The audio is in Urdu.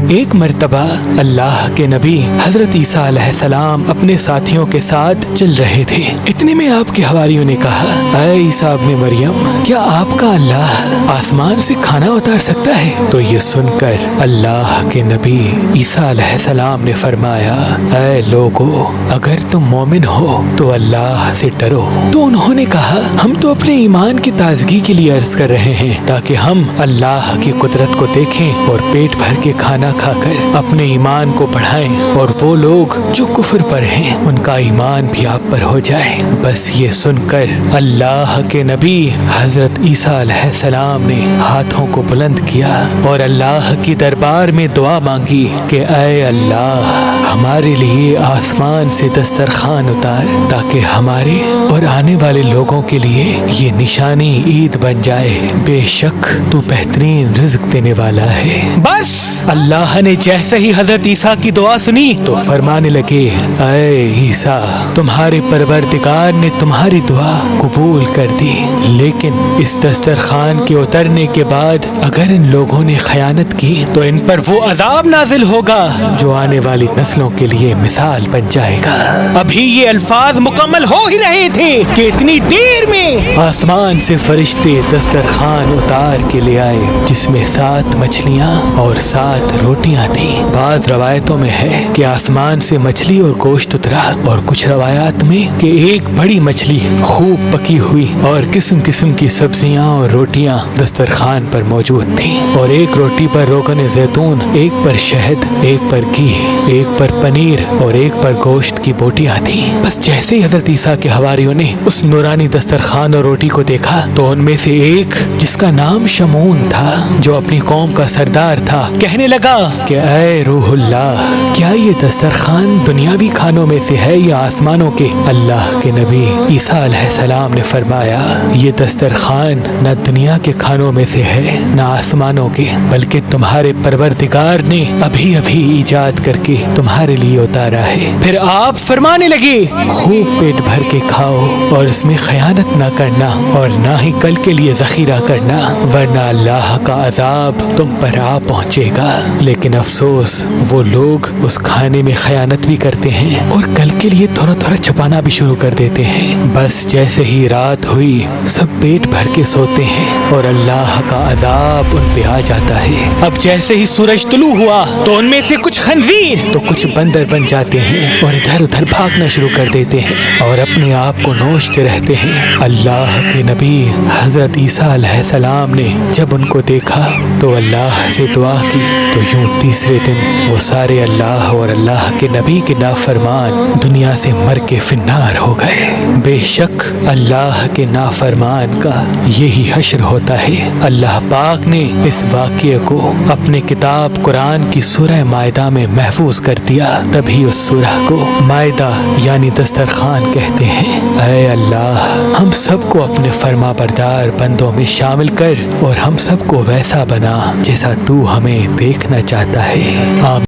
ایک مرتبہ اللہ کے نبی حضرت عیسیٰ علیہ السلام اپنے ساتھیوں کے ساتھ چل رہے تھے۔ اتنے میں آپ کے حواریوں نے کہا، اے عیسیٰ ابن مریم، کیا آپ کا اللہ آسمان سے کھانا اتار سکتا ہے؟ تو یہ سن کر اللہ کے نبی عیسیٰ علیہ السلام نے فرمایا، اے لوگو، اگر تم مومن ہو تو اللہ سے ڈرو۔ تو انہوں نے کہا، ہم تو اپنے ایمان کی تازگی کے لیے عرض کر رہے ہیں تاکہ ہم اللہ کی قدرت کو دیکھیں اور پیٹ بھر کے کھانا کھا کر اپنے ایمان کو بڑھائیں، اور وہ لوگ جو کفر پر ہیں ان کا ایمان بھی آپ پر ہو جائے۔ بس یہ سن کر اللہ کے نبی حضرت عیسیٰ علیہ السلام نے ہاتھوں کو بلند کیا اور اللہ کی دربار میں دعا مانگی کہ اے اللہ، ہمارے لیے آسمان سے دسترخوان اتار تاکہ ہمارے اور آنے والے لوگوں کے لیے یہ نشانی عید بن جائے۔ بے شک تو بہترین رزق دینے والا ہے۔ بس اللہ نے جیسے ہی حضرت عیسیٰ کی دعا سنی تو فرمانے لگے، اے عیسیٰ، تمہارے پروردگار نے تمہاری دعا قبول کر دی، لیکن اس دسترخوان کے اترنے کے بعد اگر ان لوگوں نے خیانت کی تو ان پر وہ عذاب نازل ہوگا جو آنے والی نسلوں کے لیے مثال بن جائے گا۔ ابھی یہ الفاظ مکمل ہو ہی رہے تھے کہ اتنی دیر میں آسمان سے فرشتے دسترخوان اتار کے لے آئے، جس میں 7 مچھلیاں اور 7 روٹیاں تھیں۔ بعض روایتوں میں ہے کہ آسمان سے مچھلی اور گوشت اترا، اور کچھ روایات میں کہ ایک بڑی مچھلی خوب پکی ہوئی اور قسم قسم کی سبزیاں اور روٹیاں دسترخوان پر موجود تھیں، اور ایک روٹی پر روغن زیتون، ایک پر شہد، ایک پر گھی، ایک پر پنیر اور ایک پر گوشت کی بوٹیاں تھیں۔ بس جیسے ہی حضرت عیسیٰ کے حواریوں نے اس نورانی دسترخوان اور روٹی کو دیکھا تو ان میں سے ایک، جس کا نام شمعون تھا، جو اپنی قوم کا سردار تھا، کہنے لگا کہ اے روح اللہ، کیا یہ دسترخوان دنیاوی کھانوں میں سے ہے یا آسمانوں کے؟ اللہ کے نبی عیسیٰ علیہ السلام نے فرمایا، یہ دسترخوان نہ دنیا کے کھانوں میں سے ہے نہ آسمانوں کے، بلکہ تمہارے پروردگار نے ابھی ابھی ایجاد کر کے تمہارے لیے اتارا ہے۔ پھر آپ فرمانے لگے، خوب پیٹ بھر کے کھاؤ اور اس میں خیانت نہ کرنا اور نہ ہی کل کے لیے ذخیرہ کرنا، ورنہ اللہ کا عذاب تم پر آ پہنچے گا۔ لیکن افسوس، وہ لوگ اس کھانے میں خیانت بھی کرتے ہیں اور کل کے لیے تھوڑا تھوڑا چھپانا بھی شروع کر دیتے ہیں۔ بس جیسے ہی رات ہوئی سب پیٹ بھر کے سوتے ہیں اور اللہ کا عذاب ان پہ آ جاتا ہے۔ اب جیسے ہی سورج طلوع ہوا تو ان میں سے کچھ خنزیر تو کچھ بندر بن جاتے ہیں اور ادھر ادھر بھاگنا شروع کر دیتے ہیں اور اپنے آپ کو نوچتے رہتے ہیں۔ اللہ کے نبی حضرت عیسیٰ علیہ السلام نے جب ان کو دیکھا تو اللہ سے دعا کی، تو یوں تیسرے دن وہ سارے اللہ اور اللہ کے نبی کے نافرمان دنیا سے مر کے فنار ہو گئے۔ بے شک اللہ کے نافرمان کا یہی حشر ہوتا ہے۔ اللہ پاک نے اس واقعے کو اپنے کتاب قرآن کی سورہ مائدہ میں محفوظ کر دیا، تبھی اس سورہ کو مائدہ یعنی دسترخوان کہتے ہیں۔ اے اللہ، ہم سب کو اپنے فرما بردار بندوں میں شامل کر اور ہم سب کو ویسا بنا جیسا تو ہمیں دیکھنا چاہتا ہے۔ آمین۔